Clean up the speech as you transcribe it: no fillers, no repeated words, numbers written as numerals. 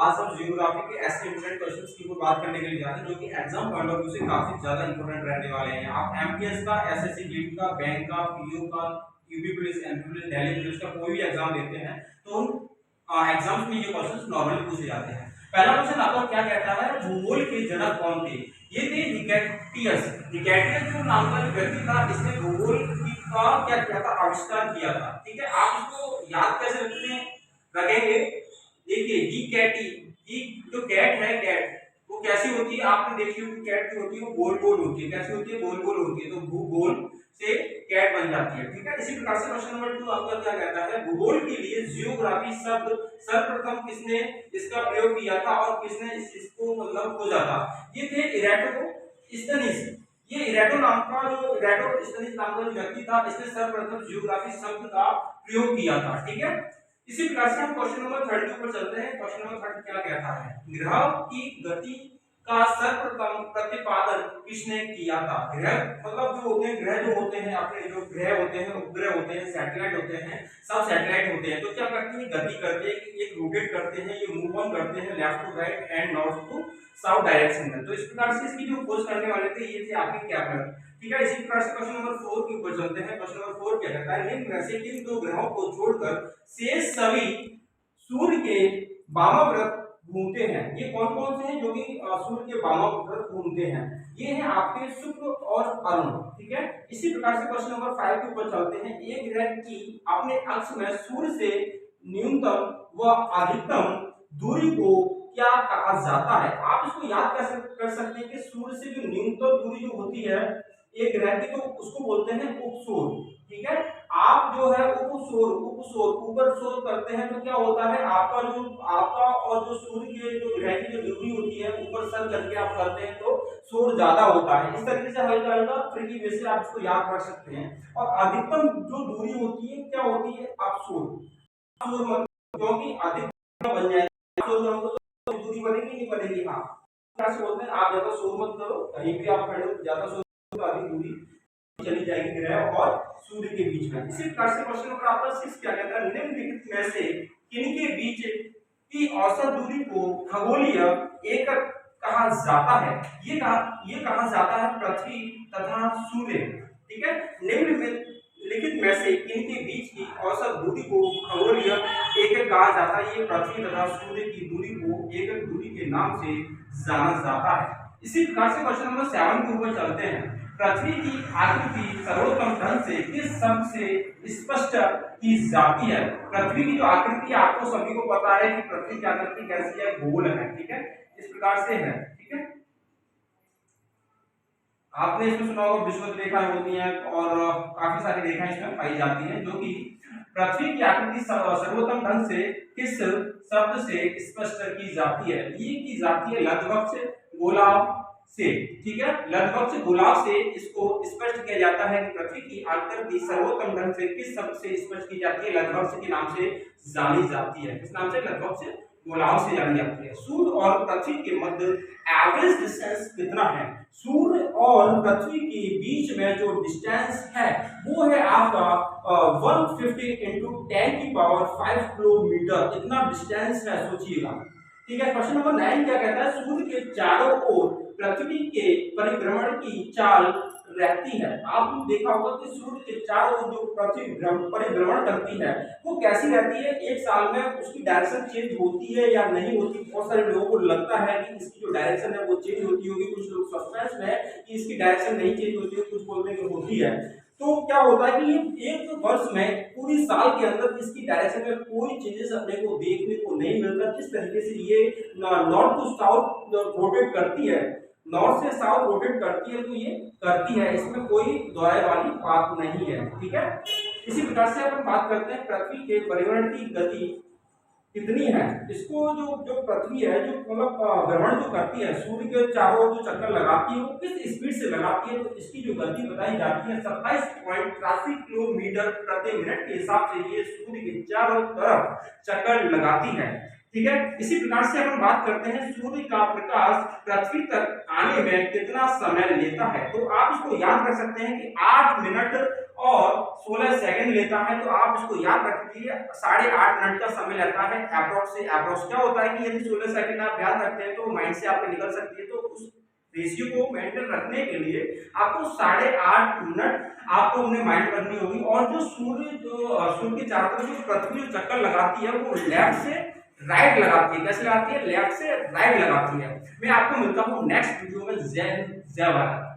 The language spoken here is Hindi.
आज हम जियोग्राफी के ऐसे इंपॉर्टेंट क्वेश्चंस की ऊपर बात करने के लिए जा रहे हैं जो कि एग्जाम पॉइंट ऑफ व्यू से काफी ज्यादा इंपॉर्टेंट रहने वाले हैं। आप एमटीएस का, एसएससी जीडी का, बैंक का, पीओ का, UP police, MP police, Delhi police का कोई भी एग्जाम देते हैं तो उन एग्जाम्स में ये क्वेश्चंस नॉर्मली पूछे जाते हैं। पहला क्वेश्चन आपको क्या कहता है, भूगोल के जनक कौन थे? ये थे हिकैटियस। हिकैटियस जो नाम का व्यक्ति था, इसने भूगोल का क्या किया था, आविष्कार किया था। ठीक है, आप इसको याद कैसे रखेंगे? देखिए ही कैटी, ही जो कैट है, कैट वो कैसी होती है, आपने देखी होगी कैट जो होती है वो गोल गोल होती है। कैसी होती है? गोल गोल होती है। तो भूगोल से कैट बन जाती है। ठीक है, इसी प्रकार से क्वेश्चन नंबर 2 आपका क्या कहता है, भूगोल के लिए जियोग्राफी शब्द सर्वप्रथम किसने इसका प्रयोग किया था और किसने इसको मतलब खोजा था? ये थे इराटोस्थेनीज। ये इराटो नाम का जो इराटोस्थेनीज नाम का जो व्यक्ति था, इसने सर्वप्रथम जियोग्राफी शब्द का प्रयोग किया था। ठीक है, इसी प्रकार से हम क्वेश्चन नंबर 3 के ऊपर चलते हैं। क्वेश्चन नंबर 3 क्या कहता है, ग्रह की गति का सर्वप्रथम प्रतिपादन किसने किया था? ग्रह मतलब जो होते हैं, ग्रह जो होते हैं, अपने जो ग्रह होते हैं, उपग्रह होते हैं, सैटेलाइट होते हैं, सब सैटेलाइट होते हैं। तो क्या करते हैं, गति करते हैं, एक रोटेट करते हैं, ये मूव ऑन करते हैं left to right and north to south direction में। तो इस प्रकार से इसकी जो खोज करने वाले थे ये थे आपके कैप्लर। ठीक है, इसी प्रकार से क्वेश्चन नंबर 4 के ऊपर चलते हैं। क्वेश्चन नंबर 4 क्या कहता है, निम्न में से किन दो ग्रहों को छोड़कर शेष सभी सूर्य के वामाव्रत घूमते हैं? ये कौन कौन से हैं जो कि सूर्य के वामाव्रत घूमते हैं? ये हैं आपके शुक्र और अरुण। ठीक है, इसी प्रकार से क्वेश्चन नंबर 5 के ऊपर चलते हैं। एक ग्रह की अपने अक्ष में सूर्य से न्यूनतम व अधिकतम दूरी को क्या कहा जाता है? आप इसको याद कर सकते हैं कि सूर्य से जो न्यूनतम दूरी जो होती है एक ग्रह की, तो उसको बोलते हैं उपसूर। ठीक है, आप जो है उपसूर ऊपर शोध करते हैं तो क्या होता है, आपका और जो सूर्य के जो ग्रह की जो दूरी होती है ऊपर सर करके आप करते हैं तो शोर ज्यादा होता है। इस तरीके से हल्का हल्का ट्रिकी वे से आप इसको याद रख सकते हैं। और अधिकतम जो दूरी होती है क्या होती है, अपसूर। क्योंकि अधिकतम बन जाएगी तो दूरी बनेगी नहीं बनेगी। हाँ, कैसे बोलते हैं, आप ज्यादा शोर मत करो, कहीं भी आप खड़े हो ज्यादा शोर तो अधिक दूरी चली जाएगी ग्रह और सूर्य के बीच में। इसी प्रकार से क्वेश्चन नंबर आपका 6 क्या कहता है, निम्नलिखित में से किनके बीच की औसत दूरी को खगोलीय एकक कहा जाता है? ये कहा जाता है पृथ्वी तथा सूर्य। ठीक है, निम्नलिखित में से किनके बीच की औसत दूरी को खगोलीय एकक कहा जाता है? ये पृथ्वी तथा सूर्य की दूरी को एकक दूरी के नाम से जाना जाता है। इसी प्रकार से क्वेश्चन नंबर 7 के ऊपर चलते हैं। पृथ्वी की आकृति सर्वोत्तम ढंग से किस शब्द से स्पष्ट की जाती है? पृथ्वी की जो आकृति आपको सभी को पता है कि पृथ्वी की आकृति कैसी है, गोल है। ठीक है, इस प्रकार से है। ठीक है, आपने इसमें सुना होगा विषुवत रेखाएं होती हैं और काफी सारी रेखाएं इसमें पाई जाती हैं, जो कि पृथ्वी की आकृति सर्वोत्तम ढंग से किस शब्द से स्पष्ट की जाती है? ये की जाती है लघुवक्ष गोलाव से। ठीक है, लघुवक्ष गोलाव से इसको स्पष्ट किया जाता है कि पृथ्वी की आकृति सर्वोत्तम ढंग से किस शब्द से स्पष्ट की जाती है? लघुवक्ष के नाम से जानी जाती है। किस नाम से? लघुवक्ष गोलाव से जानी जाती है। सूर्य और पृथ्वी के मध्य एवरेज डिस्टेंस कितना है? सूर्य और पृथ्वी के बीच में जो डिस्टेंस है वो है आपका 150 इंटू 10 की पावर 5 किलोमीटर। इतना डिस्टेंस है, सोचिएगा। ठीक है, क्वेश्चन नंबर 9 क्या कहता है, सूर्य के चारों ओर पृथ्वी के परिभ्रमण की चाल रहती है। आपने देखा होगा कि सूर्य के चारों ओर जो पृथ्वी परिभ्रमण करती है वो कैसी रहती है? एक साल में उसकी डायरेक्शन चेंज होती है या नहीं होती? बहुत सारे लोगों को लगता है कि इसकी जो डायरेक्शन है वो चेंज होती होगी, कुछ लोग सस्पेंस में है कि इसकी डायरेक्शन नहीं चेंज होती है, कुछ बोलते हैं कि होती है। तो क्या होता है कि ये एक वर्ष में पूरी साल के अंदर इसकी डायरेक्शन में कोई चेंजेस अपने को देखने को नहीं मिलता। किस तरीके से ये नॉर्थ टू साउथ रोटेट करती है, नॉर्थ से साउथ रोटेट करती है, तो ये करती है, इसमें कोई दोहराए वाली बात नहीं है। ठीक है, इसी प्रकार से अपन बात करते हैं पृथ्वी के परिभ्रमण की गति कितनी है। इसको जो पृथ्वी है जो मतलब भ्रमण जो करती है सूर्य के चारों ओर जो चक्कर लगाती है वो किस स्पीड से लगाती है? तो इसकी जो गति बताई जाती है 27.83 किलोमीटर प्रति मिनट के हिसाब से ये सूर्य के चारों तरफ चक्कर लगाती है। ठीक है, इसी प्रकार से हम बात करते हैं सूर्य का प्रकाश पृथ्वी तक आने में कितना समय लेता है? तो आप इसको याद रख सकते हैं कि 8 मिनट और 16 सेकंड लेता है, तो आप इसको याद रखिए 8.5 मिनट का समय लेता है अप्रोक्स से अप्रोक्स। क्या होता है कि यदि 16 सेकंड आप याद रखते हैं तो माइंड से आपके निकल सकती है, तो उस रेशियो को मेंटेन रखने के लिए आपको 8.5 मिनट आपको अपने माइंड रखनी होगी। और जो सूर्य के चारों तरफ जो पृथ्वी जो चक्कर लगाती है वो लेफ्ट से राइट लगाती है। कैसे लगाती है? लेफ्ट से राइट लगाती है। मैं आपको मिलता हूँ नेक्स्ट वीडियो में। जय हिंद, जय भारत।